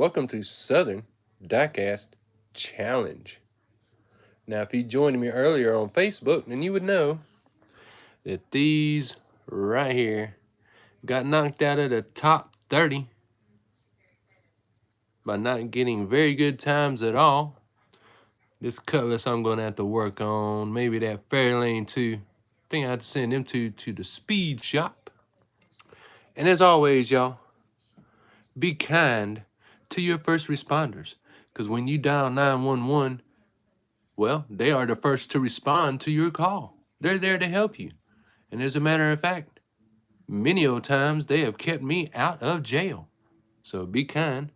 Welcome to Southern Diecast Challenge. Now, if you joined me earlier on Facebook, then you would know that these right here got knocked out of the top 30 by not getting very good times at all. This Cutlass I'm going to have to work on. Maybe that Fairlane too. I think I have to send them to the speed shop. And as always, y'all, be kind to your first responders. Because when you dial 911, well, they are the first to respond to your call. They're there to help you. And as a matter of fact, many old times they have kept me out of jail. So be kind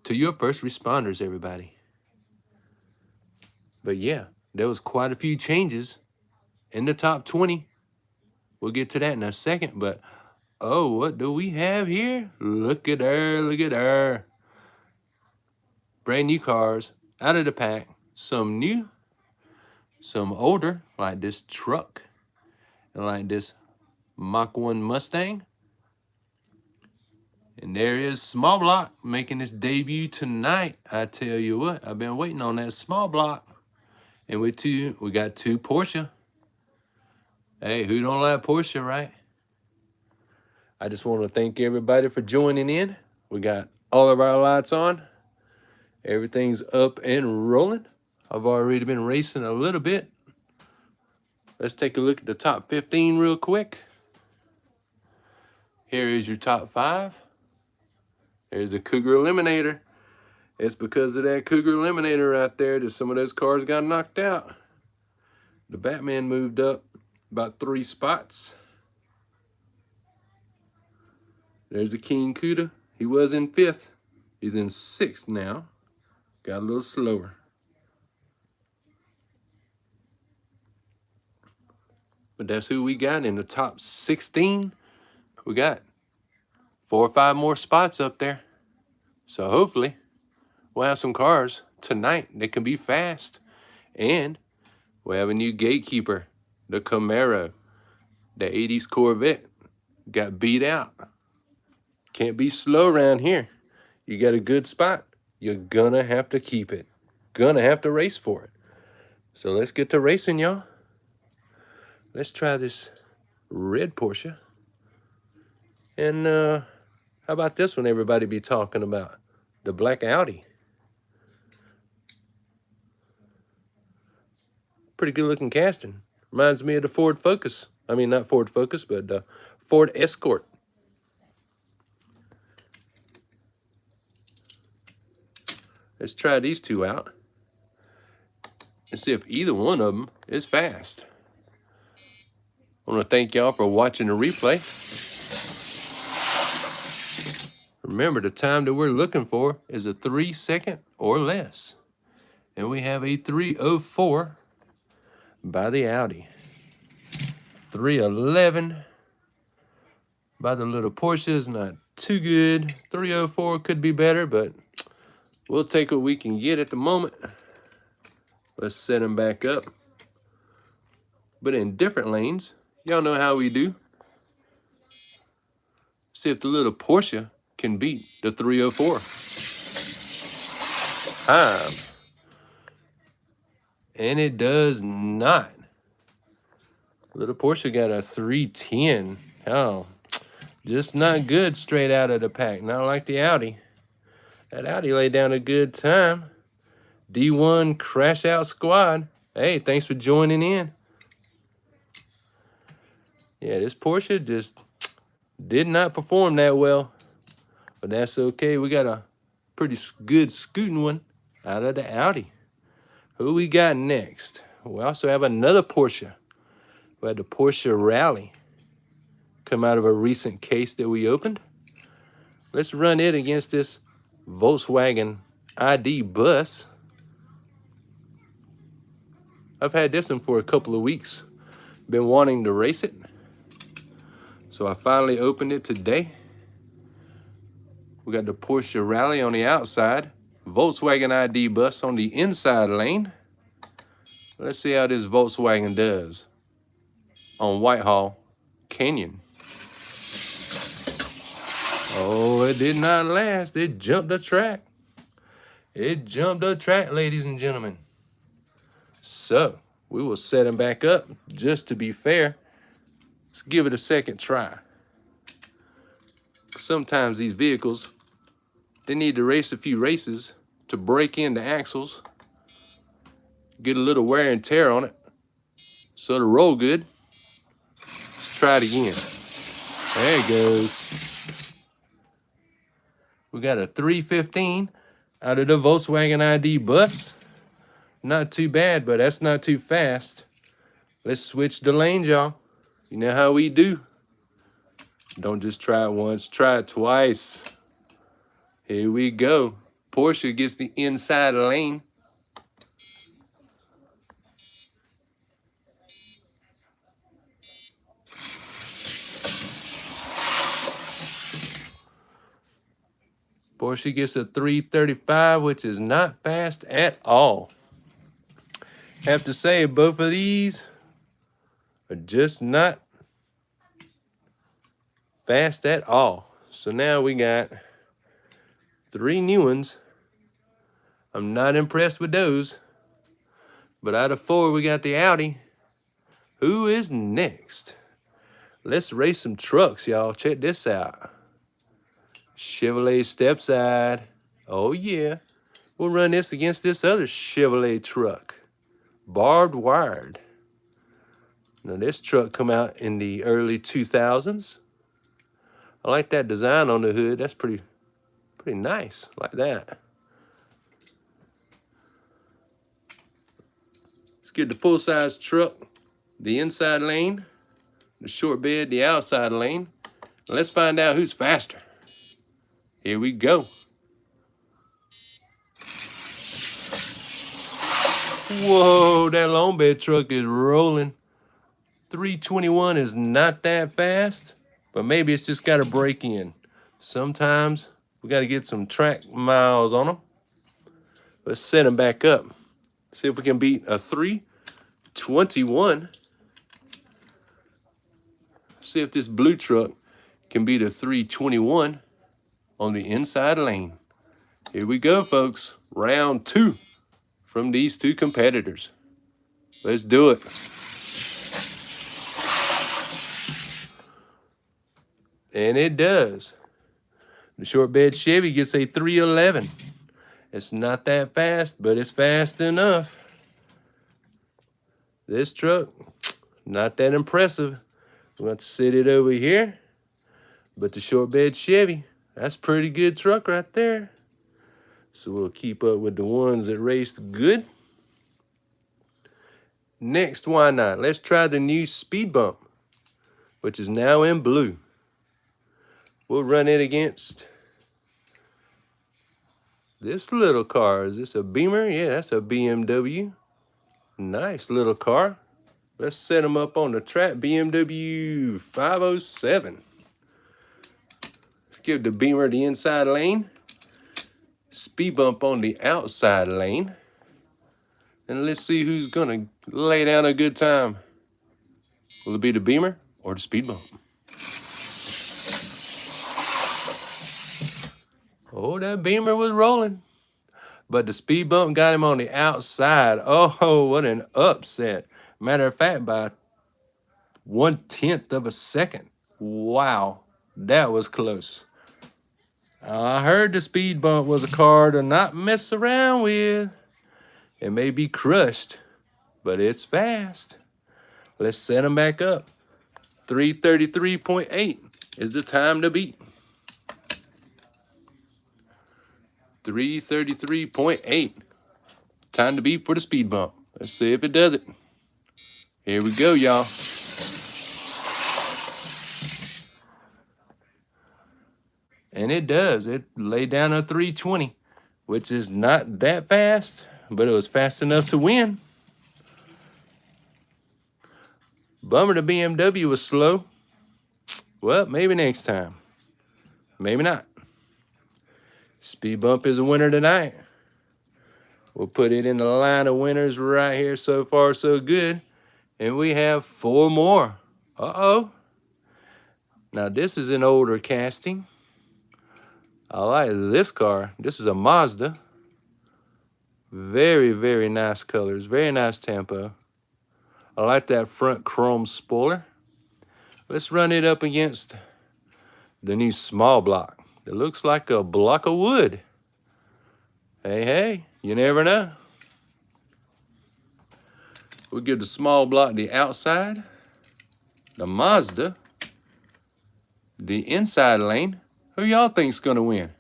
to your first responders, everybody. But yeah, there was quite a few changes in the top 20. We'll get to that in a second. But, oh, what do we have here? Look at her, look at her. Brand new cars out of the pack. Some new, some older, like this truck, and like this Mach 1 Mustang. And there is Small Block making his debut tonight. I tell you what, I've been waiting on that Small Block. And we got two Porsche. Hey, who don't like Porsche, right? I just want to thank everybody for joining in. We got all of our lights on. Everything's up and rolling. I've already been racing a little bit. Let's take a look at the top 15 real quick. Here is your top 5. There's the Cougar Eliminator. It's because of that Cougar Eliminator right there that some of those cars got knocked out. The Batman moved up about 3 spots. There's the King Cuda. He was in 5th. He's in 6th now. Got a little slower. But that's who we got in the top 16. We got 4 or 5 more spots up there. So hopefully we'll have some cars tonight that can be fast. And we have a new gatekeeper, the Camaro. The 80s Corvette got beat out. Can't be slow around here. You got a good spot, you're gonna have to keep it. Gonna have to race for it. So let's get to racing, y'all. Let's try this red Porsche. And how about this one everybody be talking about? The black Audi. Pretty good looking casting. Reminds me of the Ford Focus. I mean, not Ford Focus, but the Ford Escort. Let's try these two out and see if either one of them is fast. I want to thank y'all for watching the replay. Remember, the time that we're looking for is a 3 second or less. And we have a 3:04 by the Audi. 3:11 by the little Porsche is not too good. 3:04 could be better, but we'll take what we can get at the moment. Let's set them back up. But in different lanes, y'all know how we do. See if the little Porsche can beat the 3:04 time. And it does not. Little Porsche got a 3:10. Oh, just not good straight out of the pack. Not like the Audi. That Audi laid down a good time. D1 Crash Out Squad. Hey, thanks for joining in. Yeah, this Porsche just did not perform that well. But that's okay. We got a pretty good scooting one out of the Audi. Who we got next? We also have another Porsche. We had the Porsche Rally come out of a recent case that we opened. Let's run it against this Volkswagen ID bus. I've had this one for a couple of weeks. Been wanting to race it. So I finally opened it today. We got the Porsche Rally on the outside. Volkswagen ID bus on the inside lane. Let's see how this Volkswagen does on Whitehall Canyon. Oh, it did not last. It jumped the track. It jumped the track, ladies and gentlemen. So, we will set him back up just to be fair. Let's give it a second try. Sometimes these vehicles, they need to race a few races to break in the axles, get a little wear and tear on it, so it'll roll good. Let's try it again. There it goes. We got a 315 out of the Volkswagen ID bus. Not too bad, but that's not too fast. Let's switch the lanes, y'all. You know how we do. Don't just try it once, try it twice. Here we go. Porsche gets the inside lane. Porsche gets a 335, which is not fast at all. Have to say, both of these are just not fast at all. So now we got 3 new ones. I'm not impressed with those. But out of 4, we got the Audi. Who is next? Let's race some trucks, y'all. Check this out. Chevrolet stepside. Oh, yeah. We'll run this against this other Chevrolet truck. Barbed wired. Now, this truck come out in the early 2000s. I like that design on the hood. That's pretty nice, like that. Let's get the full-size truck, the inside lane, the short bed, the outside lane. Let's find out who's faster. Here we go. Whoa, that long bed truck is rolling. 321 is not that fast, but maybe it's just got to break in. Sometimes we got to get some track miles on them. Let's set them back up. See if we can beat a 321. See if this blue truck can beat a 321 on the inside lane. Here we go, folks. Round 2 from these 2 competitors. Let's do it. And it does. The short bed Chevy gets a 311. It's not that fast, but it's fast enough. This truck, not that impressive. We're going to sit it over here. But the short bed Chevy, that's a pretty good truck right there. So we'll keep up with the ones that raced good. Next, why not? Let's try the new speed bump, which is now in blue. We'll run it against this little car. Is this a Beamer? Yeah, that's a BMW. Nice little car. Let's set them up on the track. BMW 507. Let's give the Beamer the inside lane. Speed bump on the outside lane. And let's see who's gonna lay down a good time. Will it be the Beamer or the speed bump? Oh, that Beamer was rolling. But the speed bump got him on the outside. Oh, what an upset. Matter of fact, by 1/10 of a second. Wow, that was close. I heard the speed bump was a car to not mess around with. It may be crushed, but it's fast. Let's set them back up. 333.8 is the time to beat. 333.8. Time to beat for the speed bump. Let's see if it does it. Here we go, y'all. And it does. It laid down a 320, which is not that fast, but it was fast enough to win. Bummer the BMW was slow. Well, maybe next time. Maybe not. Speed bump is a winner tonight. We'll put it in the line of winners right here. So far, so good. And we have 4 more. Uh-oh. Now, this is an older casting. I like this car. This is a Mazda. Very, very nice colors. Very nice tempo. I like that front chrome spoiler. Let's run it up against the new small block. It looks like a block of wood. Hey, hey, you never know. We'll give the small block the outside, the Mazda, the inside lane. Who y'all think's gonna win?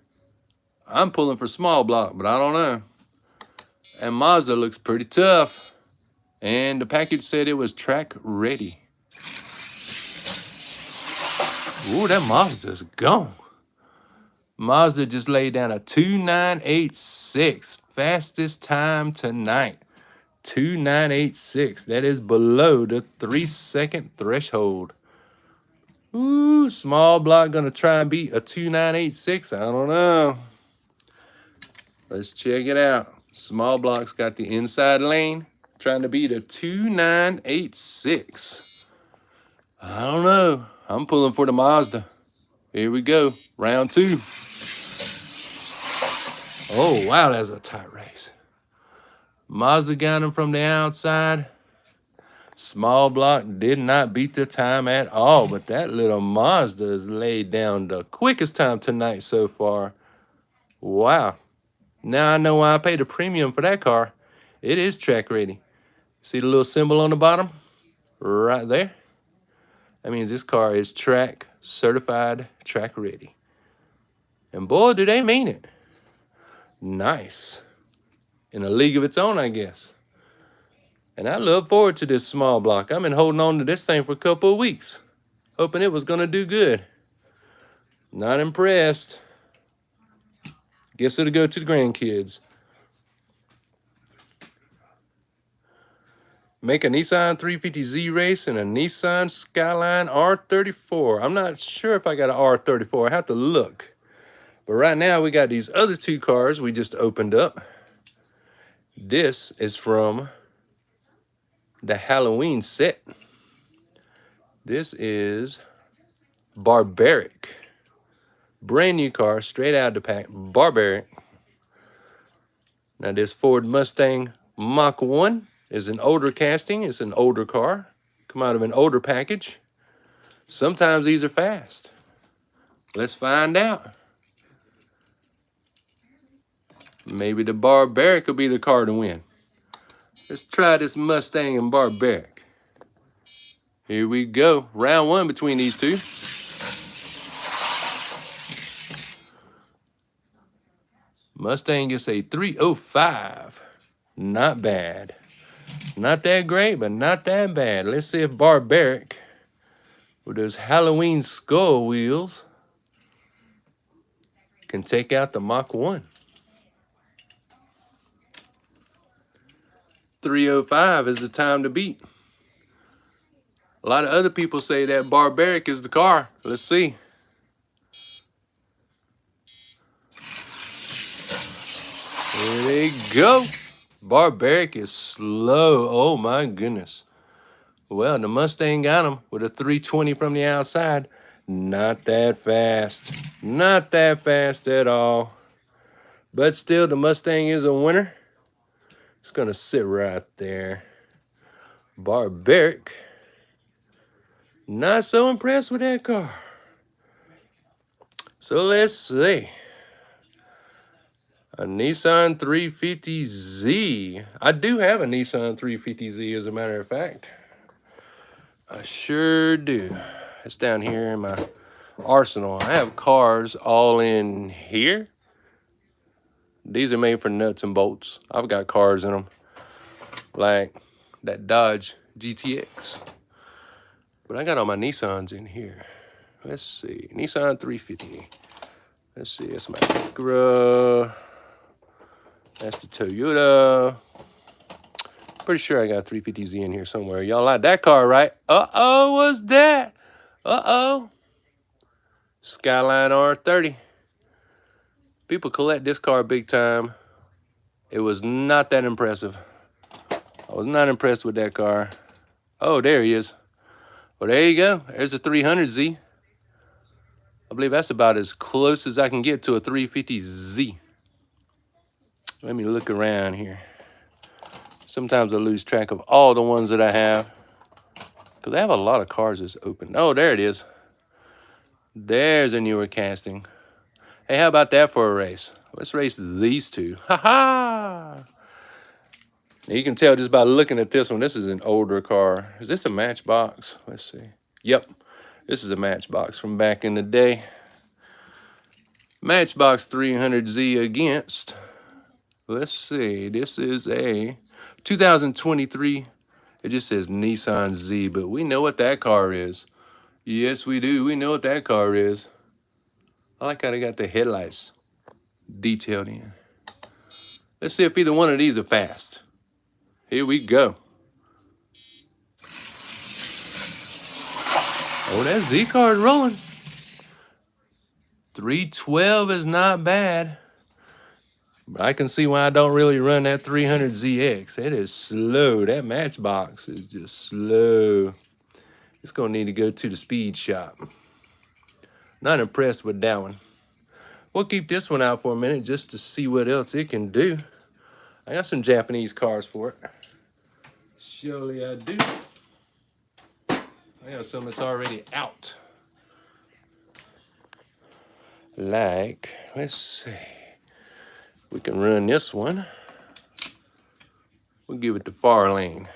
I'm pulling for small block, but I don't know. And Mazda looks pretty tough. And the package said it was track ready. Ooh, that Mazda's gone. Mazda just laid down a 2986. Fastest time tonight. 2986. That is below the 3-second threshold. Ooh, small block gonna try and beat a 2986. I don't know. Let's check it out. Small block's got the inside lane, trying to beat a 2986. I don't know. I'm pulling for the Mazda. Here we go. Round 2. Oh, wow, that's a tight race. Mazda got him from the outside. Small block did not beat the time at all, but that little Mazda has laid down the quickest time tonight so far. Wow. Now I know why I paid a premium for that car. It is track ready. See the little symbol on the bottom? Right there. That means this car is track certified, track ready. And boy, do they mean it. Nice. In a league of its own, I guess. And I look forward to this small block. I've been holding on to this thing for a couple of weeks, hoping it was going to do good. Not impressed. Guess it'll go to the grandkids. Make a Nissan 350Z race and a Nissan Skyline R34. I'm not sure if I got an R34. I have to look. But right now we got these other 2 cars we just opened up. This is from the Halloween set. This is Barbaric. Brand new car, straight out of the pack. Barbaric. Now this Ford Mustang Mach 1 is an older casting. It's an older car. Come out of an older package. Sometimes these are fast. Let's find out. Maybe the Barbaric will be the car to win. Let's try this Mustang and Barbaric. Here we go. Round 1 between these 2. Mustang gets a 305. Not bad. Not that great, but not that bad. Let's see if Barbaric, with those Halloween skull wheels, can take out the Mach 1. 305 is the time to beat. A lot of other people say that Barbaric is the car. Let's see. Here they go. Barbaric is slow. Oh, my goodness. Well, the Mustang got him with a 320 from the outside. Not that fast. Not that fast at all. But still, the Mustang is a winner. It's going to sit right there. Barbaric. Not so impressed with that car. So let's see. A Nissan 350Z. I do have a Nissan 350Z, as a matter of fact. I sure do. It's down here in my arsenal. I have cars all in here. These are made for nuts and bolts. I've got cars in them, like that Dodge GTX. But I got all my Nissans in here. Let's see. Nissan 350. Let's see. That's my Acura. That's the Toyota. Pretty sure I got a 350Z in here somewhere. Y'all like that car, right? Uh-oh, what's that? Uh-oh. Skyline R30. People collect this car big time. It was not that impressive. I was not impressed with that car. Oh, there he is. Well, there you go. There's a 300Z. I believe that's about as close as I can get to a 350Z. Let me look around here. Sometimes I lose track of all the ones that I have, because I have a lot of cars that's open. Oh, there it is. There's a newer casting. Hey, how about that for a race? Let's race these two. Ha ha! Now you can tell just by looking at this one, this is an older car. Is this a Matchbox? Let's see. Yep, this is a Matchbox from back in the day. Matchbox 300Z against, let's see, this is a 2023. It just says Nissan Z, but we know what that car is. Yes, we do. We know what that car is. I like how they got the headlights detailed in. Let's see if either one of these are fast. Here we go. Oh, that Z car is rolling. 312 is not bad. But I can see why I don't really run that 300ZX. It is slow. That Matchbox is just slow. It's going to need to go to the speed shop. Not impressed with that one. We'll keep this one out for a minute just to see what else it can do. I got some Japanese cars for it. Surely I do. I got some that's already out. Like, let's see. We can run this one. We'll give it the far lane.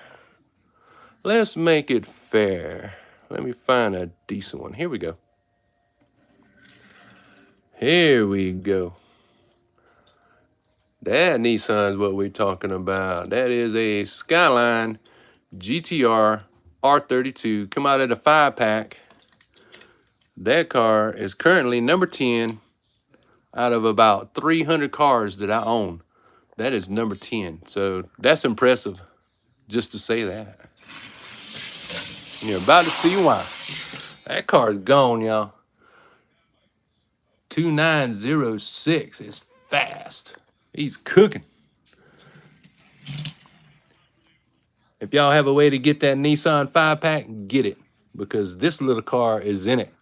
Let's make it fair. Let me find a decent one. Here we go. Here we go. That Nissan is what we're talking about. That is a Skyline GTR R32. Come out of the 5-pack. That car is currently number 10 out of about 300 cars that I own. That is number 10. So that's impressive just to say that. And you're about to see why. That car is gone, y'all. 2906 is fast. He's cooking. If y'all have a way to get that Nissan 5-pack, get it. Because this little car is in it.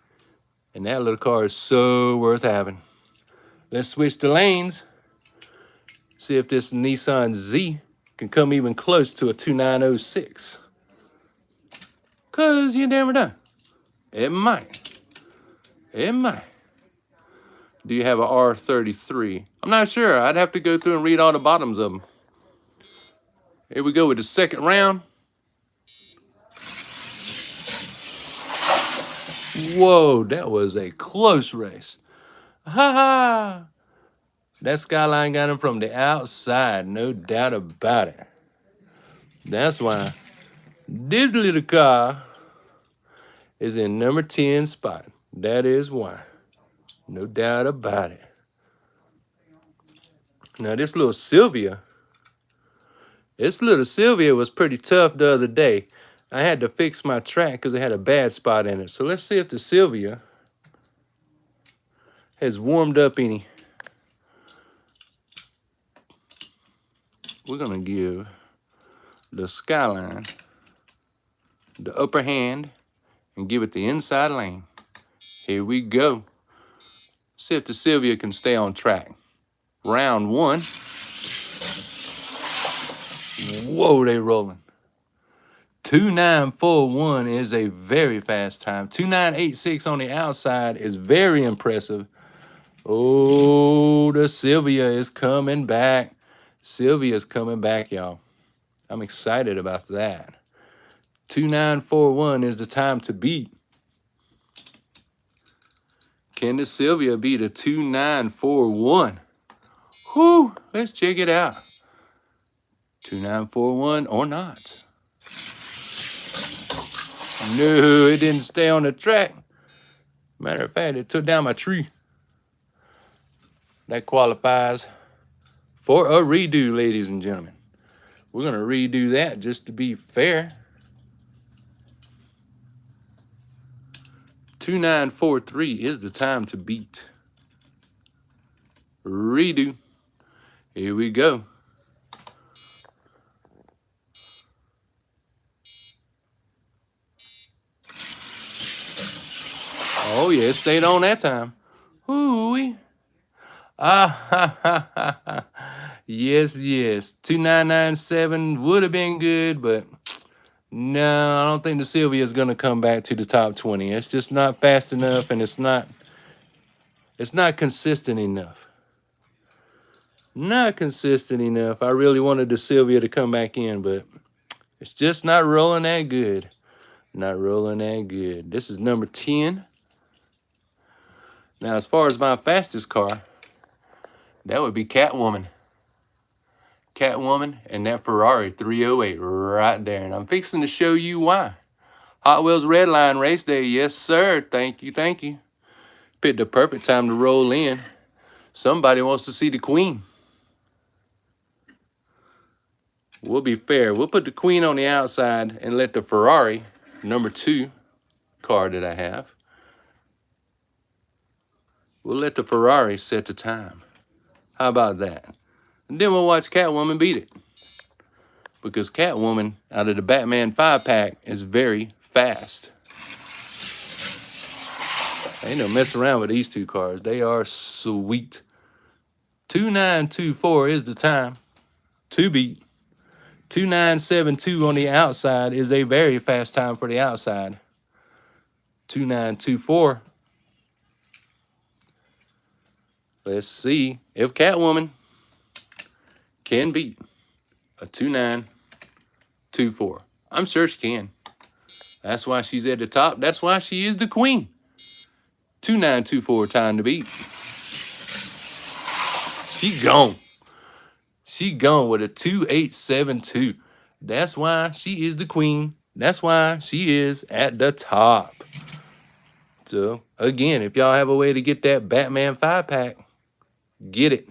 And that little car is so worth having. Let's switch the lanes. See if this Nissan Z can come even close to a 2906. Because you never know. It might. It might. Do you have a R33? I'm not sure. I'd have to go through and read all the bottoms of them. Here we go with the second round. Whoa, that was a close race. Ha ha! That Skyline got him from the outside, no doubt about it. That's why this little car is in number 10 spot. That is why. No doubt about it. Now this little Sylvia was pretty tough the other day. I had to fix my track because it had a bad spot in it. So let's see if the Sylvia has warmed up any. We're going to give the Skyline the upper hand and give it the inside lane. Here we go. See if the Sylvia can stay on track. Round one. Whoa, they rolling. 2941 is a very fast time. 2986 on the outside is very impressive. Oh, the Sylvia is coming back. Sylvia's coming back, y'all. I'm excited about that. 2941 is the time to beat. Can the Sylvia beat a 2941? Whew, let's check it out. 2941 or not. No, it didn't stay on the track. Matter of fact, it took down my tree. That qualifies for a redo, ladies and gentlemen. We're going to redo that just to be fair. 2943 is the time to beat. Redo. Here we go. Oh, yeah, it stayed on that time. Hoo-wee. Ah, ha, ha, ha, ha. Yes, yes. 2997 would have been good, but no, I don't think the Sylvia is going to come back to the top 20. It's just not fast enough, and it's not consistent enough. Not consistent enough. I really wanted the Sylvia to come back in, but it's just not rolling that good. Not rolling that good. This is number 10. Now, as far as my fastest car, that would be Catwoman. Catwoman and that Ferrari 308 right there. And I'm fixing to show you why. Hot Wheels Red Line race day. Yes, sir. Thank you, thank you. Picked the perfect time to roll in. Somebody wants to see the Queen. We'll be fair. We'll put the Queen on the outside and let the Ferrari, number 2 car that I have, we'll let the Ferrari set the time. How about that? And then we'll watch Catwoman beat it. Because Catwoman, out of the Batman 5-pack, is very fast. Ain't no mess around with these two cars. They are sweet. 2924 is the time to beat. 2972 on the outside is a very fast time for the outside. 2924. Let's see if Catwoman can beat a 2924. I'm sure she can. That's why she's at the top. That's why she is the queen. 2924 time to beat. She gone. She gone with a 2872. That's why she is the queen. That's why she is at the top. So, again, if y'all have a way to get that Batman 5-pack, get it.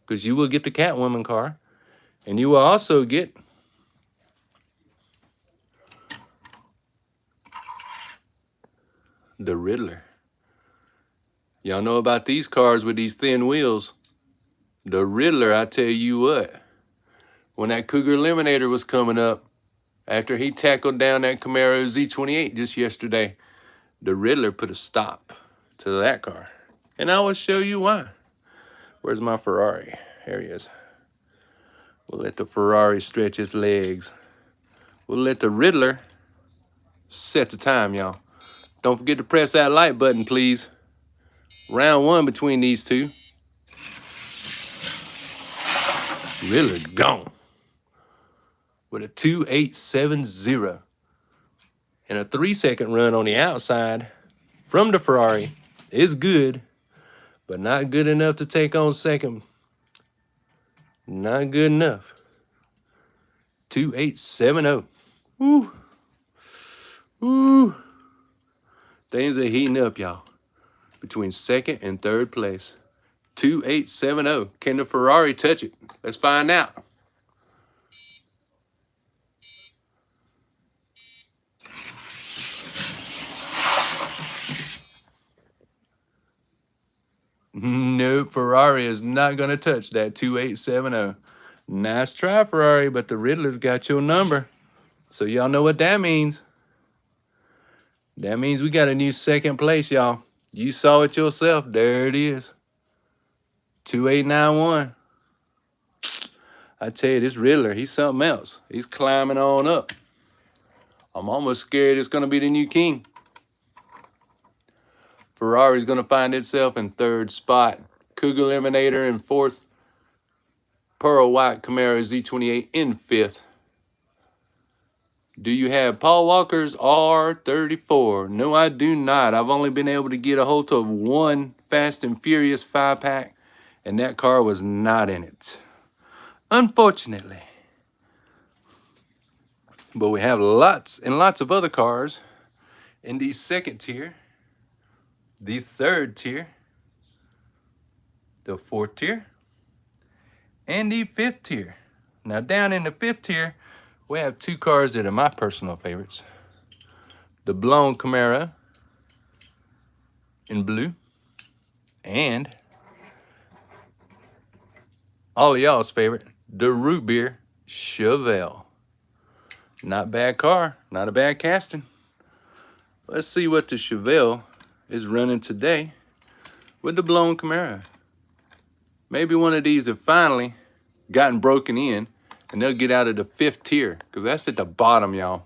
Because you will get the Catwoman car. And you will also get the Riddler. Y'all know about these cars with these thin wheels. The Riddler, I tell you what. When that Cougar Eliminator was coming up, after he tackled down that Camaro Z28 just yesterday, the Riddler put a stop to that car. And I will show you why. Where's my Ferrari? There he is. We'll let the Ferrari stretch its legs. We'll let the Riddler set the time, y'all. Don't forget to press that like button, please. Round 1 between these two. Riddler gone with a 2870 and a 3-second run on the outside from the Ferrari is good, but not good enough to take on second. Not good enough. 2870. Woo. Woo. Things are heating up, y'all. Between second and third place. 2870. Can the Ferrari touch it? Let's find out. Nope, Ferrari is not going to touch that 2870. Nice try, Ferrari, but the Riddler's got your number. So y'all know what that means. That means we got a new second place, y'all. You saw it yourself. There it is. 2891. I tell you, this Riddler, he's something else. He's climbing on up. I'm almost scared it's going to be the new king. Ferrari's going to find itself in 3rd spot. Cougar Eliminator in 4th. Pearl White Camaro Z28 in 5th. Do you have Paul Walker's R34? No, I do not. I've only been able to get a hold of one Fast and Furious 5-pack, and that car was not in it. Unfortunately. But we have lots and lots of other cars in the 2nd tier, the 3rd tier, the 4th tier, and the 5th tier. Now down in the 5th tier, we have 2 cars that are my personal favorites. The blown Camaro in blue, and all of y'all's favorite, the root beer Chevelle. Not bad car, not a bad casting. Let's see what the Chevelle is running today with the blown Camaro. Maybe one of these have finally gotten broken in and they'll get out of the 5th tier, because that's at the bottom, y'all.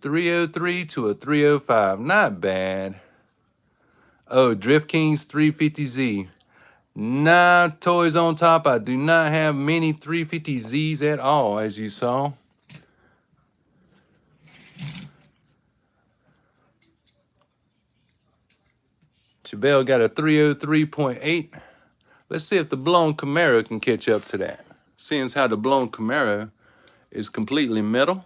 $303 to a $305, not bad. Oh, Drift King's 350Z. Nah, toys on top. I do not have many 350Zs at all, as you saw. Chevelle got a 303.8. Let's see if the blown Camaro can catch up to that. Seeing as how the blown Camaro is completely metal.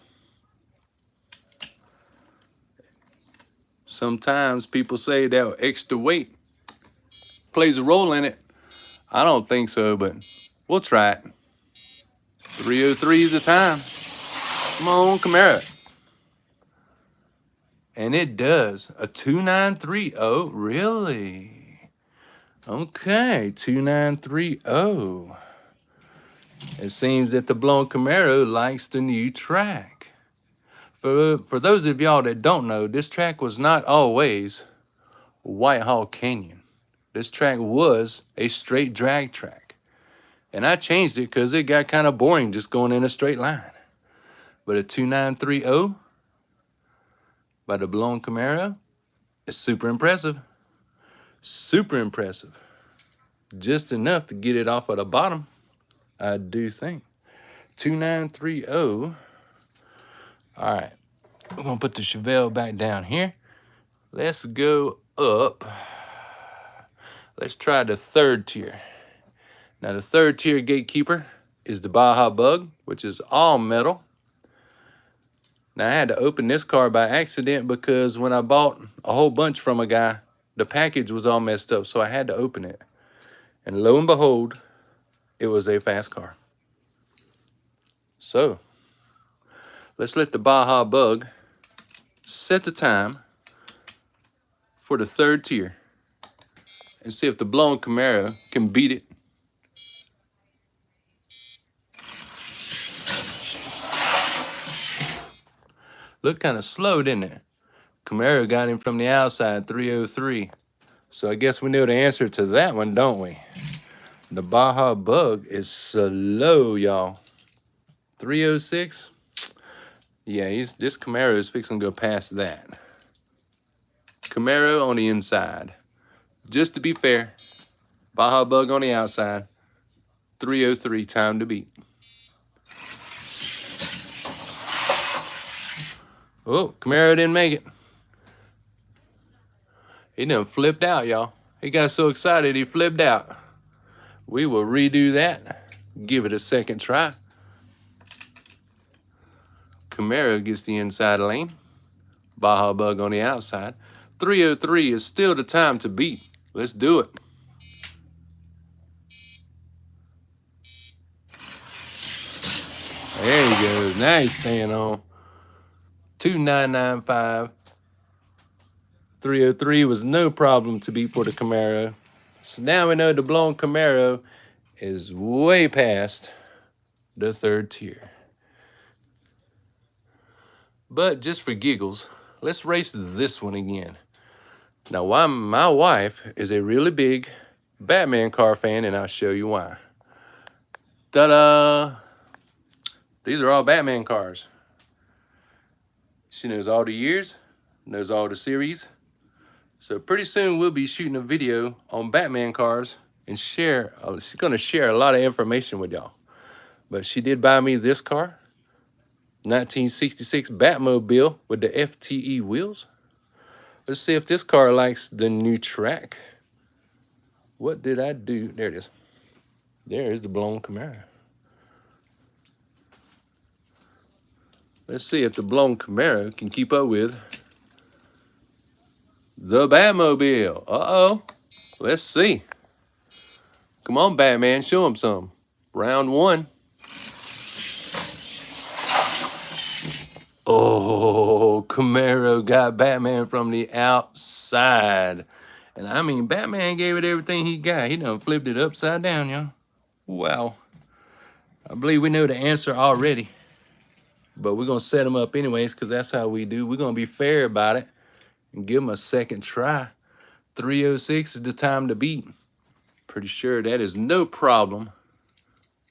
Sometimes people say that extra weight plays a role in it. I don't think so, but we'll try it. 303 is the time. Come on, Camaro. And it does. A 2930. Really? Okay, 2930. It seems that the blown Camaro likes the new track. For those of y'all that don't know, this track was not always Whitehall Canyon. This track was a straight drag track. And I changed it because it got kind of boring just going in a straight line. But a 2930 by the blown Camaro is super impressive. Super impressive. Just enough to get it off of the bottom, I do think. 2930. All right. We're going to put the Chevelle back down here. Let's go up. Let's try the 3rd tier. Now, the 3rd tier gatekeeper is the Baja Bug, which is all metal. Now, I had to open this car by accident because when I bought a whole bunch from a guy, the package was all messed up, so I had to open it. And lo and behold, it was a fast car. So, let's let the Baja Bug set the time for the 3rd tier and see if the blown Camaro can beat it. Looked kind of slow, didn't it? Camaro got him from the outside, 303. So I guess we know the answer to that one, don't we? The Baja Bug is slow, y'all. 306. Yeah, this Camaro is fixing to go past that. Camaro on the inside. Just to be fair, Baja Bug on the outside. 303, time to beat. Oh, Camaro didn't make it. He done flipped out, y'all. He got so excited he flipped out. We will redo that. Give it a second try. Camaro gets the inside lane. Baja Bug on the outside. 303 is still the time to beat. Let's do it. There he goes. Now he's staying on. 2995. 303 was no problem to beat for the Camaro. So now we know the blown Camaro is way past the 3rd tier. But just for giggles, let's race this one again. Now, my wife is a really big Batman car fan, and I'll show you why. Ta-da! These are all Batman cars. She knows all the years, knows all the series. So pretty soon we'll be shooting a video on Batman cars and share. She's gonna share a lot of information with y'all. But she did buy me this car, 1966 Batmobile with the FTE wheels. Let's see if this car likes the new track. What did I do? There it is. There is the blown Camaro. Let's see if the blown Camaro can keep up with the Batmobile. Uh-oh. Let's see. Come on, Batman. Show him some. Round 1. Oh, Camaro got Batman from the outside. And I mean, Batman gave it everything he got. He done flipped it upside down, y'all. Wow. I believe we know the answer already, but we're going to set them up anyways because that's how we do. We're going to be fair about it and give them a second try. 306 is the time to beat. Pretty sure that is no problem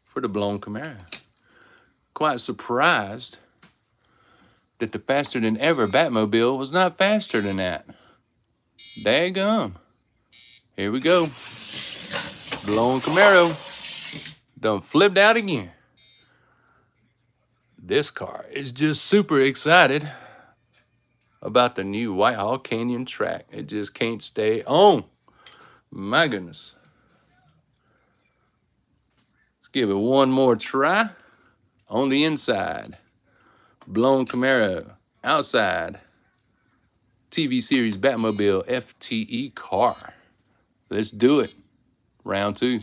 for the blown Camaro. Quite surprised that the faster than ever Batmobile was not faster than that. Daggum. Here we go. Blown Camaro. Done flipped out again. This car is just super excited about the new Whitehall Canyon track. It just can't stay on. My goodness. Let's give it one more try. On the inside. Blown Camaro. Outside. TV series Batmobile FTE car. Let's do it. Round 2.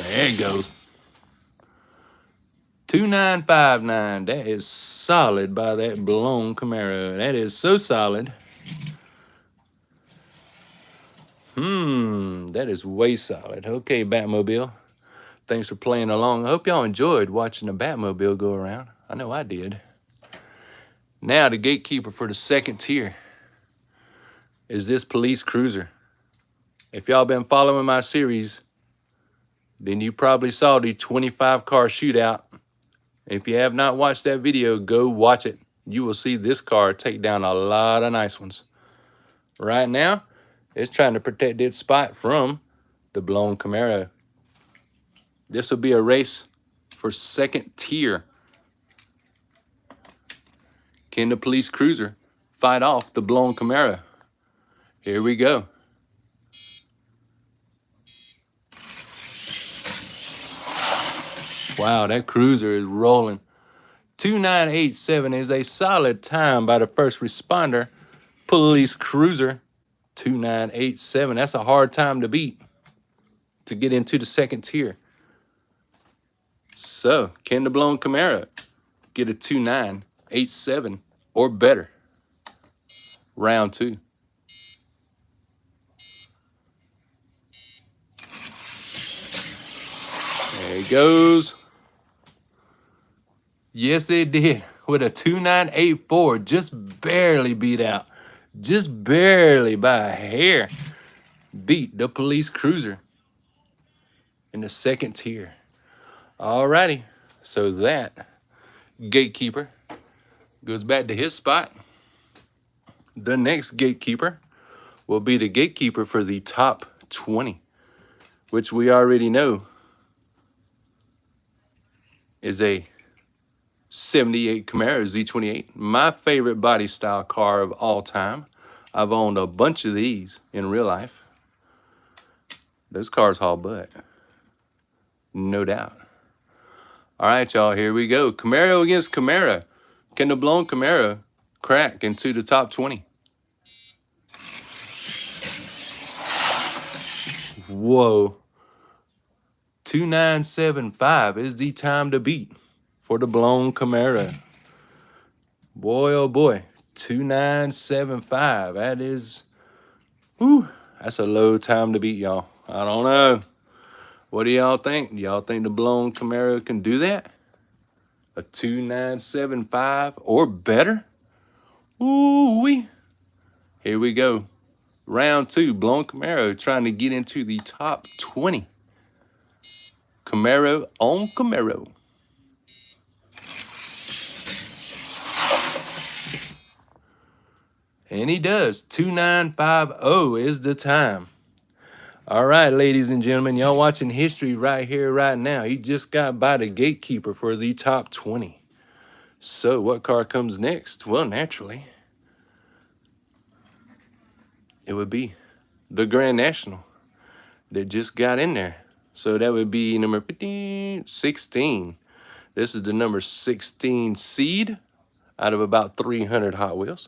There it goes. 2959. That is solid by that blown Camaro. That is so solid. That is way solid. Okay, Batmobile. Thanks for playing along. I hope y'all enjoyed watching the Batmobile go around. I know I did. Now, the gatekeeper for the second tier is this police cruiser. If y'all been following my series, then you probably saw the 25-car shootout. If you have not watched that video, go watch it. You will see this car take down a lot of nice ones. Right now, it's trying to protect its spot from the blown Camaro. This will be a race for second tier. Can the police cruiser fight off the blown Camaro? Here we go. Wow, that cruiser is rolling. 2987 is a solid time by the first responder. Police cruiser, 2987. That's a hard time to beat to get into the second tier. So, can the blown Camaro get a 2987 or better? Round 2. There it goes. Yes, it did. With a 2984, just barely beat out. Just barely by a hair. Beat the police cruiser in the second tier. Alrighty. So that gatekeeper goes back to his spot. The next gatekeeper will be the gatekeeper for the top 20, which we already know is a 78 Camaro Z28, my favorite body style car of all time. I've owned a bunch of these in real life. Those cars haul butt, no doubt. All right, y'all, here we go. Camaro against Camaro. Can the blown Camaro crack into the top 20? Whoa. 2975 is the time to beat for the blown Camaro. Boy, oh boy, 2975. That is, whew, that's a low time to beat, y'all. I don't know. What do y'all think? Do y'all think the blown Camaro can do that? A 2975 or better? Ooh-wee. Here we go. Round 2, blown Camaro trying to get into the top 20. Camaro on Camaro. And he does. 2950 is the time. All right, ladies and gentlemen, y'all watching history right here, right now. He just got by the gatekeeper for the top 20. So what car comes next? Well, naturally, it would be the Grand National that just got in there. So that would be number 16. This is the number 16 seed out of about 300 Hot Wheels.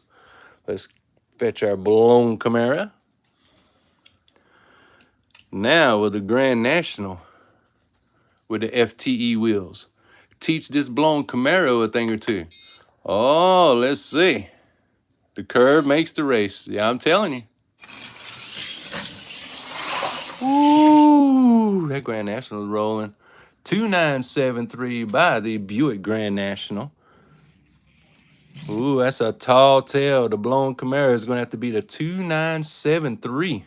Let's fetch our blown Camaro. Now with the Grand National with the FTE wheels. Teach this blown Camaro a thing or two. Oh, let's see. The curve makes the race. Yeah, I'm telling you. Ooh. Ooh, that Grand National is rolling. 2973 by the Buick Grand National. Ooh, that's a tall tale. The blown Camaro is going to have to be the 2973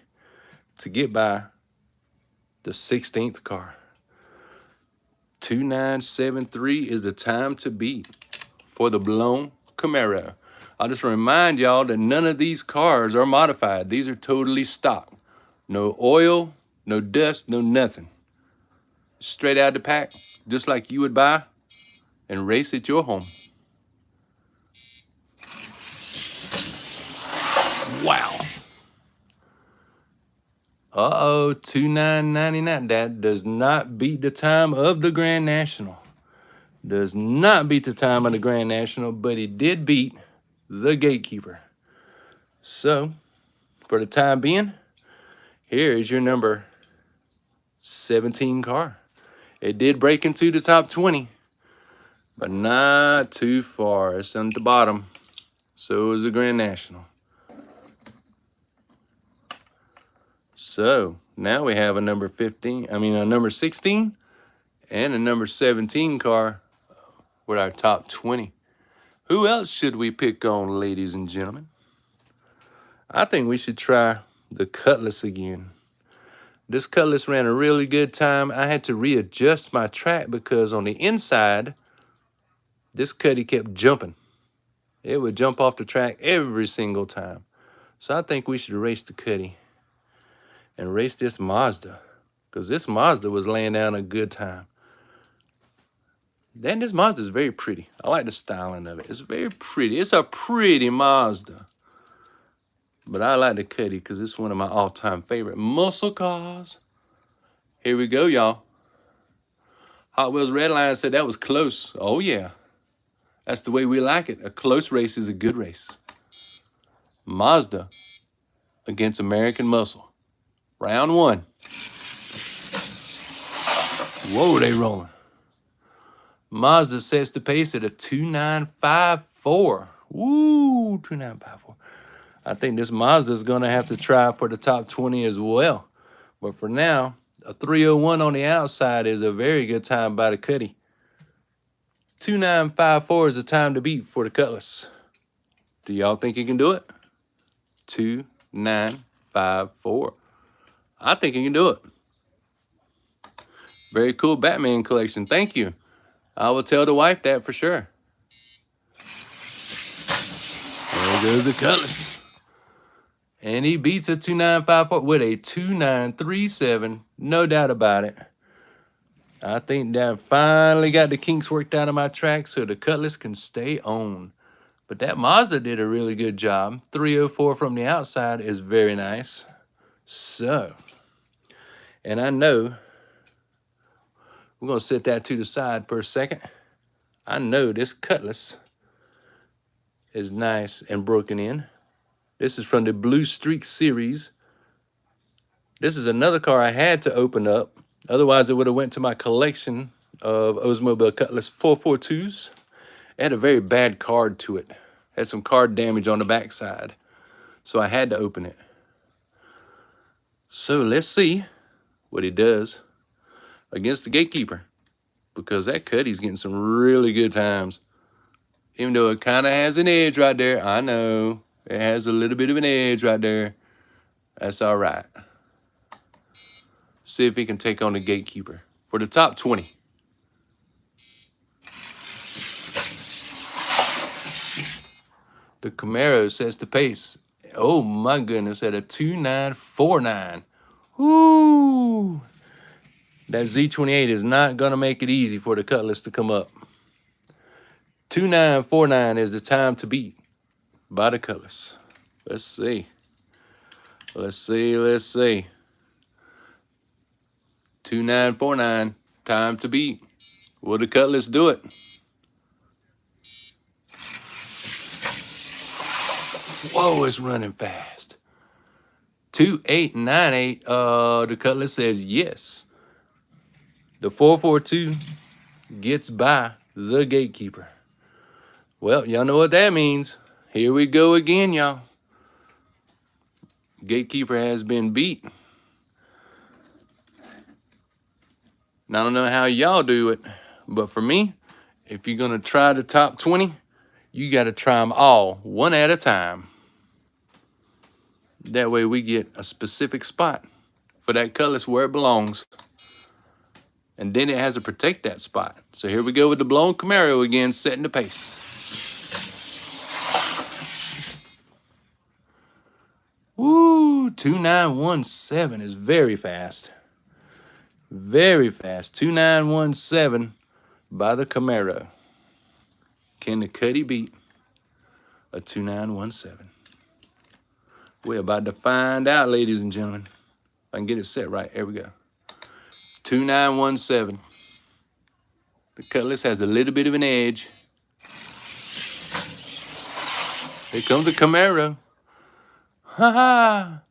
to get by the 16th car. 2973 is the time to beat for the blown Camaro. I'll just remind y'all that none of these cars are modified. These are totally stock. No oil, no dust, no nothing. Straight out the pack, just like you would buy and race at your home. Wow. Uh-oh, 2999. That does not beat the time of the Grand National. Does not beat the time of the Grand National, but it did beat the Gatekeeper. So, for the time being, here is your number 17 car. It did break into the top 20, but not too far. It's on the bottom. So is the Grand National. So now we have a number 16 and a number 17 car with our top 20. Who else should we pick on, ladies and gentlemen? I think we should try the Cutlass again. This Cutlass ran a really good time. I had to readjust my track because on the inside, this Cuddy kept jumping. It would jump off the track every single time. So I think we should race the Cuddy and race this Mazda, because this Mazda was laying down a good time. Then this Mazda is very pretty. I like the styling of it. It's very pretty. It's a pretty Mazda. But I like the Cuddy because it's one of my all-time favorite muscle cars. Here we go, y'all. Hot Wheels Redline said that was close. Oh, yeah. That's the way we like it. A close race is a good race. Mazda against American Muscle. Round one. Whoa, they rolling. Mazda sets the pace at a 2954. Woo, 2954. I think this Mazda is going to have to try for the top 20 as well. But for now, a 301 on the outside is a very good time by the Cuddy. 2954 is the time to beat for the Cutlass. Do y'all think he can do it? 2954. I think he can do it. Very cool Batman collection. Thank you. I will tell the wife that for sure. There goes the Cutlass. And he beats a 2954 with a 2937. No doubt about it. I think that finally got the kinks worked out of my track so the Cutlass can stay on. But that Mazda did a really good job. 304 from the outside is very nice. So, and I know, we're going to set that to the side for a second. I know this Cutlass is nice and broken in. This is from the Blue Streak series. This is another car I had to open up. Otherwise, it would have went to my collection of Oldsmobile Cutlass 442s. It had a very bad card to it. Had some card damage on the backside. So I had to open it. So let's see what he does against the Gatekeeper. Because that Cuddy's getting some really good times. Even though it kind of has an edge right there. I know. It has a little bit of an edge right there. That's all right. See if he can take on the Gatekeeper for the top 20. The Camaro sets the pace. Oh my goodness, at a 2949. Woo! That Z28 is not going to make it easy for the Cutlass to come up. 2949 is the time to beat by the Cutlass. Let's see. Let's see. 2949, time to beat. Will the Cutlass do it? Whoa, it's running fast. 2898, the Cutlass says yes. The 442 gets by the Gatekeeper. Well, y'all know what that means. Here we go again, y'all. Gatekeeper has been beat. And I don't know how y'all do it, but for me, if you're gonna try the top 20, you gotta try them all one at a time. That way we get a specific spot for that Cutlass where it belongs. And then it has to protect that spot. So here we go with the blown Camaro again, setting the pace. Woo, 2917 is very fast. Very fast. 2917 by the Camaro. Can the Cuddy beat a 2917? We're about to find out, ladies and gentlemen. If I can get it set right. Here we go. 2917. The Cutlass has a little bit of an edge. Here comes the Camaro. Ha ha.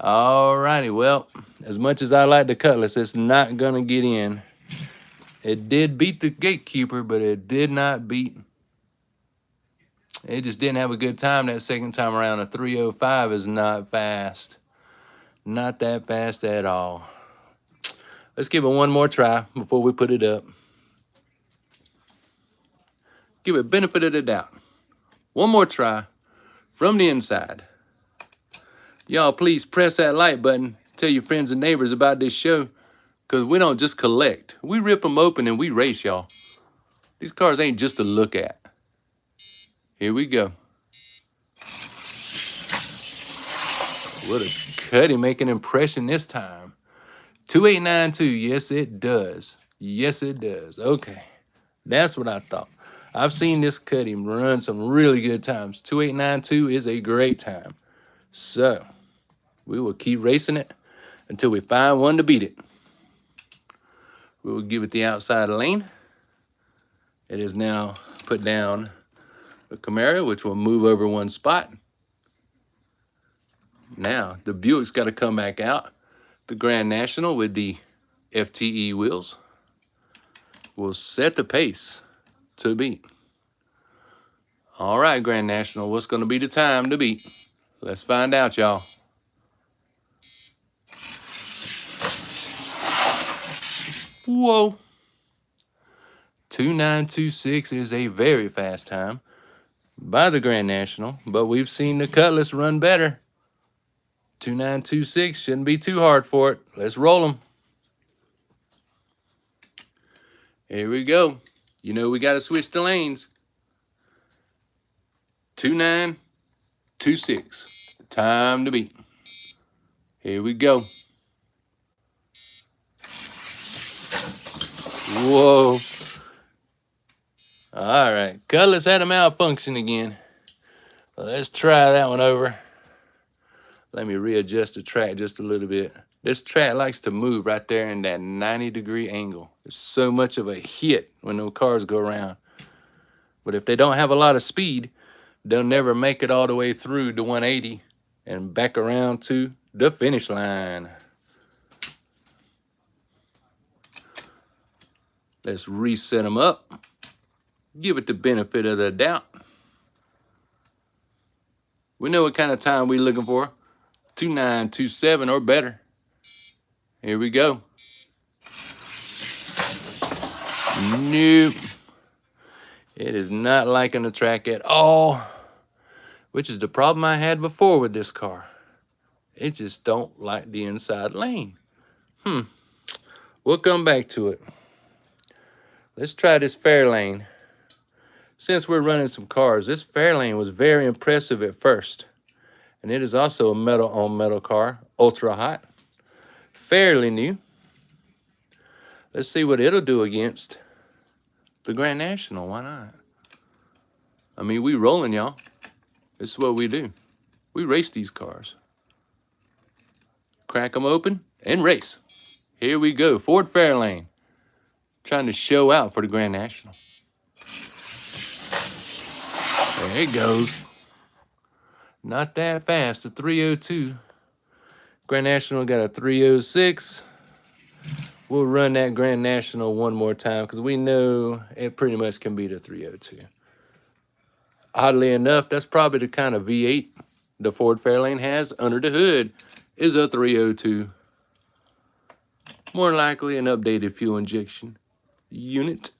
All righty. Well, as much as I like the Cutlass, it's not going to get in. It did beat the Gatekeeper, but it did not beat. It just didn't have a good time that second time around. A 305 is not fast. Not that fast at all. Let's give it one more try before we put it up. Give it benefit of the doubt. One more try from the inside. Y'all, please press that like button. Tell your friends and neighbors about this show. Because we don't just collect. We rip them open and we race, y'all. These cars ain't just to look at. Here we go. What a Cuddy make an impression this time. 2892. Yes, it does. Yes, it does. Okay. That's what I thought. I've seen this Cuddy run some really good times. 2892 is a great time. So, we will keep racing it until we find one to beat it. We will give it the outside lane. It is now put down the Camaro, which will move over one spot. Now, the Buick's got to come back out. The Grand National with the FTE wheels will set the pace to beat. All right, Grand National, what's going to be the time to beat? Let's find out, y'all. Whoa. 2926 is a very fast time by the Grand National, but we've seen the Cutlass run better. 2926 shouldn't be too hard for it. Let's roll them. Here we go. You know we got to switch the lanes. 2926. Time to beat. Here we go. Whoa. All right. Cutlass had a malfunction again. Well, let's try that one over. Let me readjust the track just a little bit. This track likes to move right there in that 90-degree angle. It's so much of a hit when those cars go around. But if they don't have a lot of speed, they'll never make it all the way through the 180 and back around to the finish line. Let's reset them up. Give it the benefit of the doubt. We know what kind of time we're looking for. 2927 or better. Here we go. Nope. It is not liking the track at all, which is the problem I had before with this car. It just don't like the inside lane. We'll come back to it. Let's try this fair lane. Since we're running some cars, this fair lane was very impressive at first. And it is also a metal on metal car, ultra hot, fairly new. Let's see what it'll do against the Grand National. Why not? I mean, we rolling, y'all. This is what we do. We race these cars. Crack them open and race. Here we go. Ford Fairlane. Trying to show out for the Grand National. There it goes. Not that fast. A 302. Grand National got a 306. We'll run that Grand National one more time because we know it pretty much can beat a 302. Oddly enough, that's probably the kind of V8 the Ford Fairlane has under the hood is a 302. More likely an updated fuel injection unit.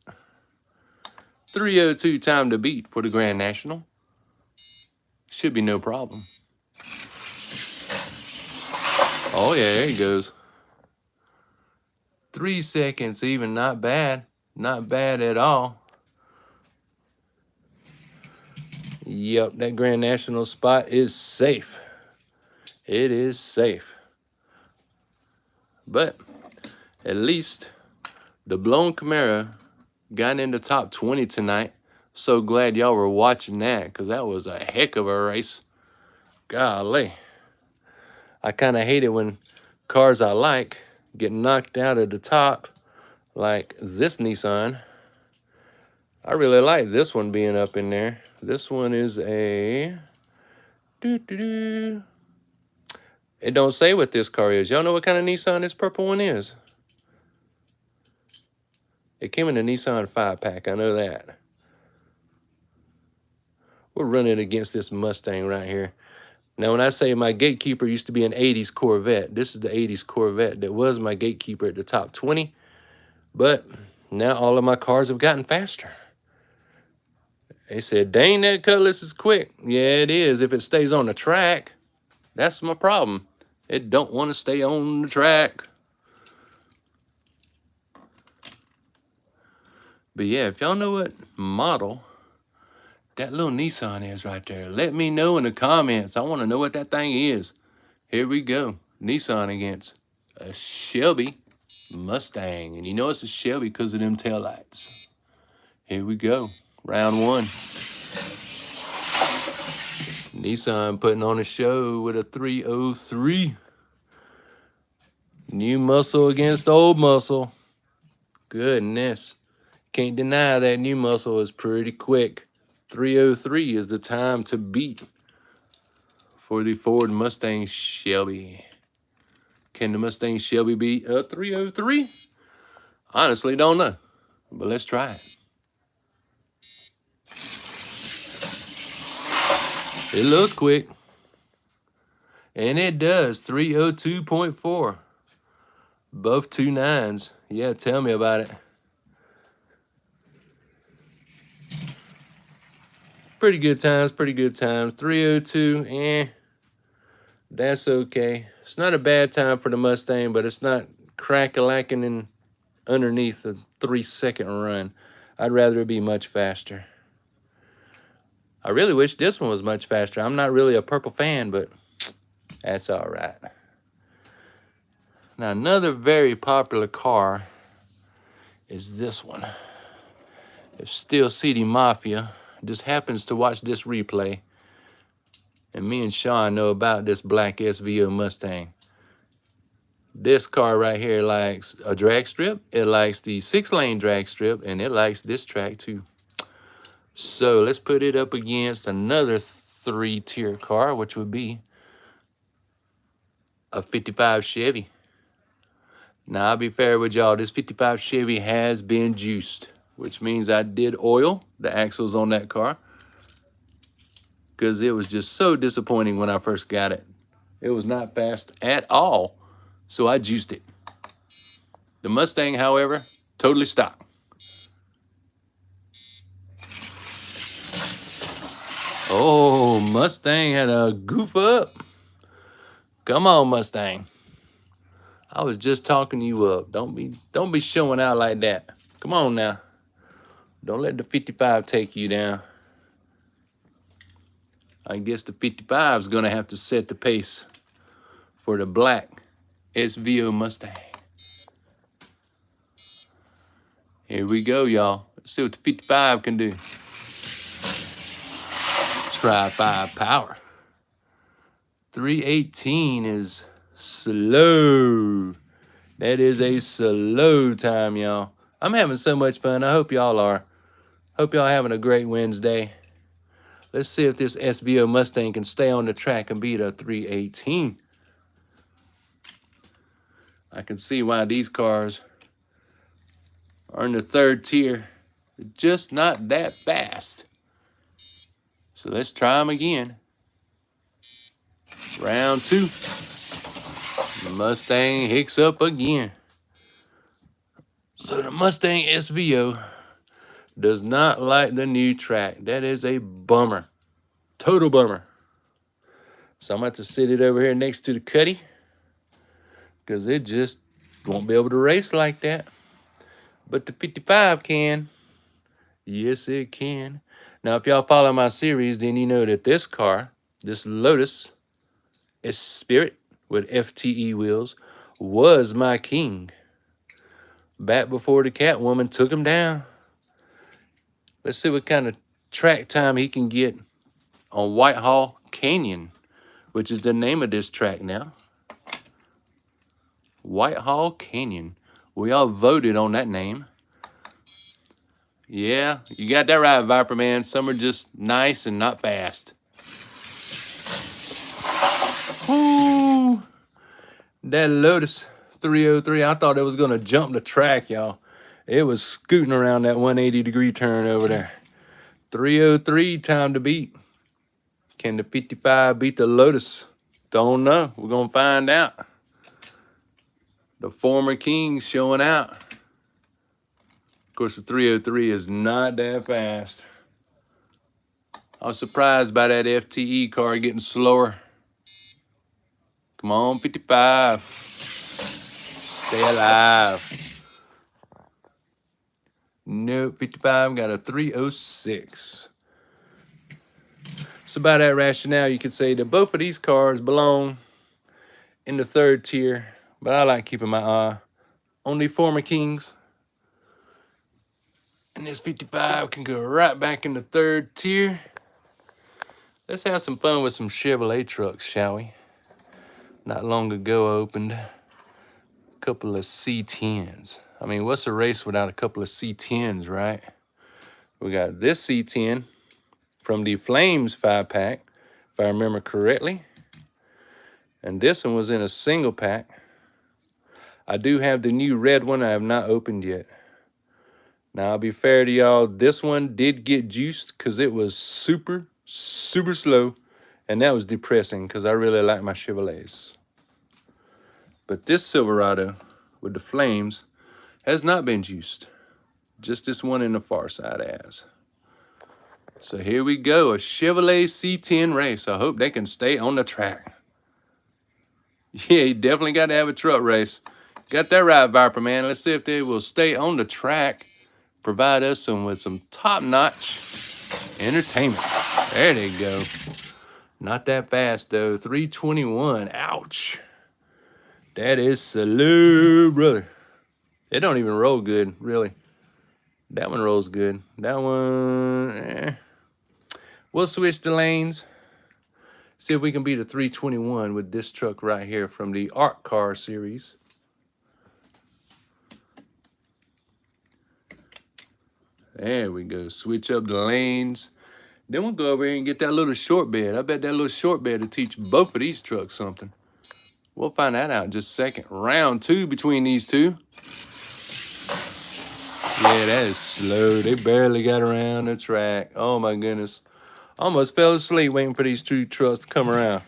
3:02 time to beat for the Grand National. Should be no problem. Oh yeah, there he goes. 3 seconds even, not bad. Not bad at all. Yep, that Grand National spot is safe. It is safe. But at least the blown Camaro got in the top 20 tonight. So glad y'all were watching that, because that was a heck of a race. Golly. I kind of hate it when cars I like get knocked out of the top, like this Nissan. I really like this one being up in there. This one is a... It don't say what this car is. Y'all know what kind of Nissan this purple one is? It came in a Nissan 5-pack, I know that. We're running against this Mustang right here. Now, when I say my gatekeeper used to be an 80s Corvette, this is the 80s Corvette that was my gatekeeper at the top 20. But now all of my cars have gotten faster. They said, dang, that Cutlass is quick. Yeah, it is if it stays on the track. That's my problem. It don't want to stay on the track. But yeah, if y'all know what model that little Nissan is right there, let me know in the comments. I want to know what that thing is. Here we go. Nissan against a Shelby Mustang. And you know it's a Shelby because of them taillights. Here we go. Round one. Nissan putting on a show with a 303. New muscle against old muscle. Goodness. Can't deny that new muscle is pretty quick. 303 is the time to beat for the Ford Mustang Shelby. Can the Mustang Shelby beat a 303? Honestly, don't know. But let's try it. It looks quick. And it does. 302.4. Both 2 9s. Yeah, tell me about it. Pretty good times, pretty good times. 302, that's okay. It's not a bad time for the Mustang, but it's not crack-a-lacking in underneath a 3-second run. I'd rather it be much faster. I really wish this one was much faster. I'm not really a purple fan, but that's all right. Now, another very popular car is this one. If Steel City Mafia just happens to watch this replay, and me and Sean know about this black SVO Mustang. This car right here likes a drag strip. It likes the 6-lane drag strip, and it likes this track too. So let's put it up against another 3-tier car, which would be a 55 Chevy. Now, I'll be fair with y'all. This 55 Chevy has been juiced, which means I did oil the axles on that car, because it was just so disappointing when I first got it. It was not fast at all, so I juiced it. The Mustang, however, totally stopped. Oh, Mustang had a goof up. Come on, Mustang. I was just talking you up. Don't be showing out like that. Come on now. Don't let the 55 take you down. I guess the 55 is going to have to set the pace for the black SVO Mustang. Here we go, y'all. Let's see what the 55 can do. Try 5 power. 318 is slow. That is a slow time, y'all. I'm having so much fun. I hope y'all are. Hope y'all having a great Wednesday. Let's see if this SVO Mustang can stay on the track and beat a 318. I can see why these cars are in the 3rd tier. They're just not that fast. So let's try them again. Round 2. The Mustang hicks up again. So the Mustang SVO does not like the new track. That is a bummer. Total bummer. So I'm going to have to sit it over here next to the Cuddy because it just won't be able to race like that. But the 55 can. Yes, it can. Now, if y'all follow my series, then you know that this car, this Lotus Spirit with FTE wheels, was my king. Back before the Catwoman took him down. Let's see what kind of track time he can get on Whitehall Canyon, which is the name of this track now. Whitehall Canyon. We all voted on that name. Yeah, you got that right, Viper Man. Some are just nice and not fast. Ooh, that Lotus 303, I thought it was going to jump the track, y'all. It was scooting around that 180-degree turn over there. 303, time to beat. Can the 55 beat the Lotus? Don't know. We're going to find out. The former kings showing out. Of course, the 303 is not that fast. I was surprised by that FTE car getting slower. Come on, 55. Stay alive. Nope, 55 got a 306. So by that rationale, you could say that both of these cars belong in the third tier, but I like keeping my eye on the former kings. And this 55 can go right back in the third tier. Let's have some fun with some Chevrolet trucks, shall we? Not long ago, I opened a couple of C10s. I mean, what's a race without a couple of C10s, right? We got this C10 from the Flames 5-pack, if I remember correctly. And this one was in a single pack. I do have the new red one I have not opened yet. Now, I'll be fair to y'all, this one did get juiced because it was super slow. And that was depressing because I really like my Chevrolets. But this Silverado with the Flames has not been juiced. Just this one in the far side has. So here we go, a Chevrolet C10 race. I hope they can stay on the track. Yeah, you definitely got to have a truck race. Got that right, Viper Man. Let's see if they will stay on the track. Provide us with some top-notch entertainment. There they go. Not that fast, though. 321. Ouch. That is slow, brother. It don't even roll good, really. That one rolls good. That one, We'll switch the lanes. See if we can beat a 321 with this truck right here from the Art Car series. There we go. Switch up the lanes. Then we'll go over here and get that little short bed. I bet that little short bed will teach both of these trucks something. We'll find that out in just a second. Round two between these two. Yeah, that is slow. They barely got around the track. Oh, my goodness. Almost fell asleep waiting for these two trucks to come around.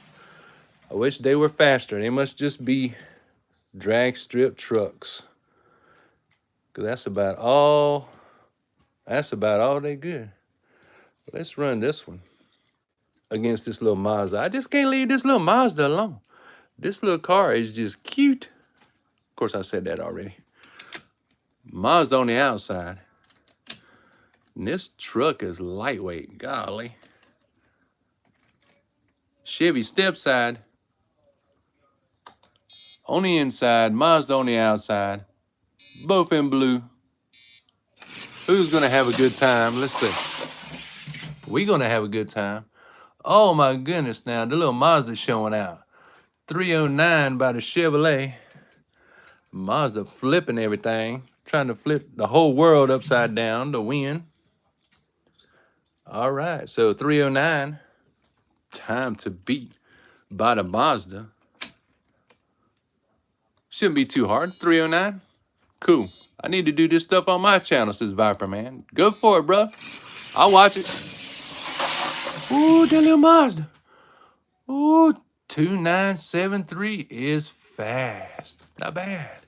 I wish they were faster. They must just be drag strip trucks. Because that's about all they good. Let's run this one against this little Mazda. I just can't leave this little Mazda alone. This little car is just cute. Of course, I said that already. Mazda on the outside. And this truck is lightweight. Golly. Chevy step side. On the inside, Mazda on the outside. Both in blue. Who's going to have a good time? Let's see. We're going to have a good time. Oh, my goodness. Now, the little Mazda showing out. 309 by the Chevrolet. Mazda flipping everything. Trying to flip the whole world upside down to win. All right. So, 309. Time to beat by the Mazda. Shouldn't be too hard. 309. Cool. I need to do this stuff on my channel, says Viper Man. Go for it, bro. I'll watch it. Ooh, that little Mazda. Ooh, 2973 is fast. Not bad.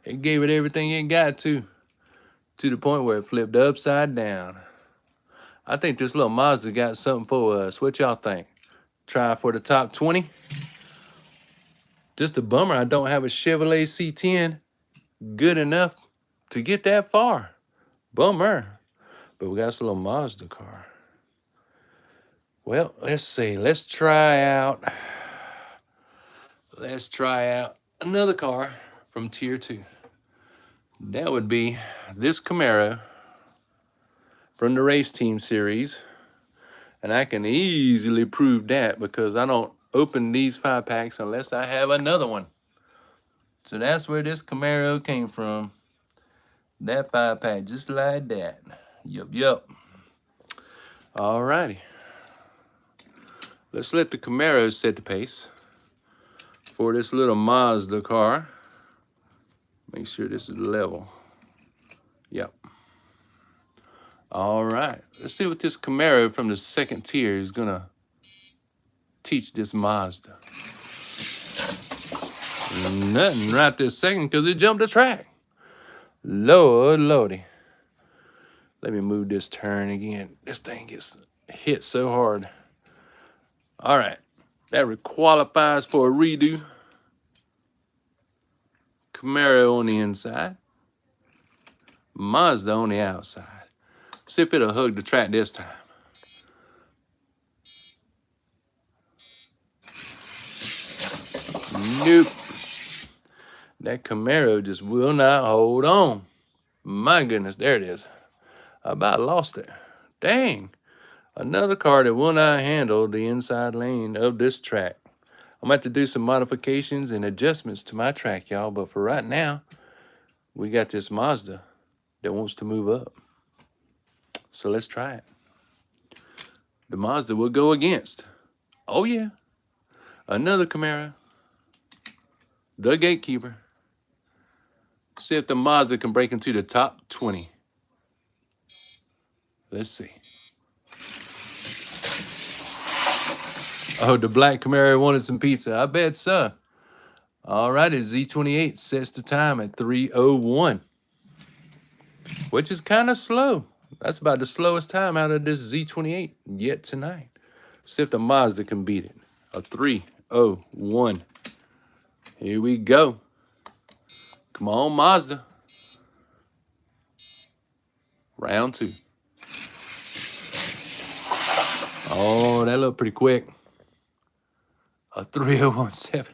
It gave it everything it got to. to the point where it flipped upside down. I think this little Mazda got something for us. What y'all think? Try for the top 20? Just a bummer I don't have a Chevrolet C10 good enough to get that far. Bummer. But we got this little Mazda car. Well, let's see. Let's try out another car from Tier 2. That would be this Camaro from the Race Team series. And I can easily prove that because I don't open these 5-packs unless I have another one. So that's where this Camaro came from. That 5-pack, just like that. Yup. Alrighty. Let's let the Camaro set the pace for this little Mazda car. Make sure this is level. Yep. All right. Let's see what this Camaro from the second tier is gonna teach this Mazda. Nothing right this second because it jumped the track. Lord lordy. Let me move this turn again. This thing gets hit so hard. All right. That qualifies for a redo. Camaro on the inside. Mazda on the outside. See if it'll hug the track this time. Nope. That Camaro just will not hold on. My goodness, there it is. I about lost it. Dang. Another car that will not handle the inside lane of this track. I'm going to have to do some modifications and adjustments to my track, y'all. But for right now, we got this Mazda that wants to move up. So let's try it. The Mazda will go against. Oh, yeah. Another Camaro. The gatekeeper. See if the Mazda can break into the top 20. Let's see. Oh, the black Camaro wanted some pizza. I bet so. All right, Z28 sets the time at 3:01, which is kind of slow. That's about the slowest time out of this Z28 yet tonight. See if the Mazda can beat it. A 3:01. Here we go. Come on, Mazda. Round 2. Oh, that looked pretty quick. A 3:01.7.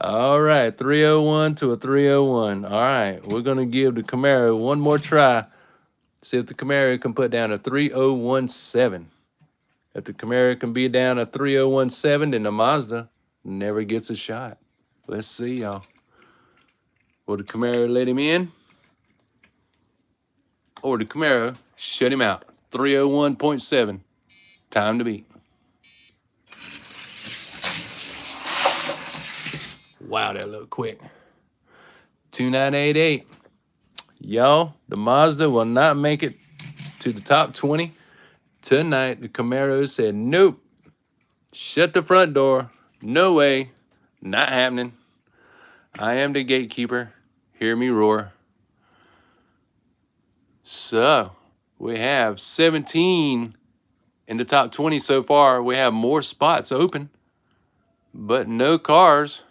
All right, 3:01 to a 3:01. All right, we're going to give the Camaro one more try. See if the Camaro can put down a 3:01.7. If the Camaro can be down a 3:01.7, then the Mazda never gets a shot. Let's see, y'all. Will the Camaro let him in? Or the Camaro shut him out? 3:01.7. Time to beat. Wow, that looked quick. 2988. Y'all, the Mazda will not make it to the top 20 tonight. The Camaro said, nope. Shut the front door. No way. Not happening. I am the gatekeeper. Hear me roar. So, we have 17 in the top 20 so far. We have more spots open, but no cars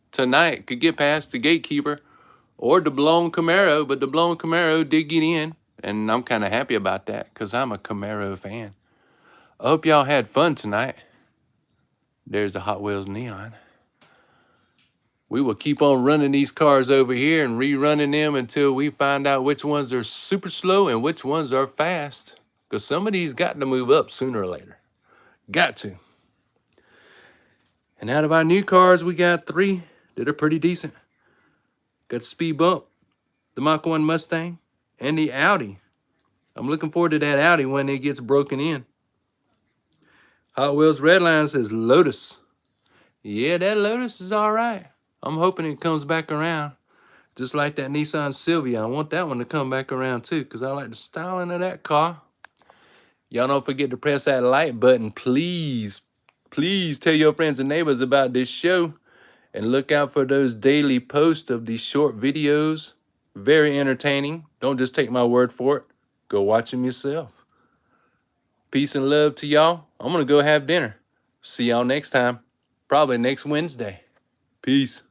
tonight could get past the gatekeeper or the blown Camaro, but the blown Camaro did get in, and I'm kind of happy about that because I'm a Camaro fan. I hope y'all had fun tonight. There's the Hot Wheels Neon. We will keep on running these cars over here and rerunning them until we find out which ones are super slow and which ones are fast, because some of these got to move up sooner or later. Got to. And out of our new cars, we got 3 that are pretty decent. Got the speed bump, the Mach 1 Mustang, and the Audi. I'm looking forward to that Audi when it gets broken in. Hot Wheels Redline says Lotus. Yeah, that Lotus is all right. I'm hoping it comes back around. Just like that Nissan Sylvia. I want that one to come back around too, because I like the styling of that car. Y'all don't forget to press that like button. Please, please tell your friends and neighbors about this show. And look out for those daily posts of these short videos, Very entertaining. Don't just take my word for it. Go watch them yourself. Peace and love to y'all. I'm going to go have dinner. See y'all next time. Probably next Wednesday. Peace.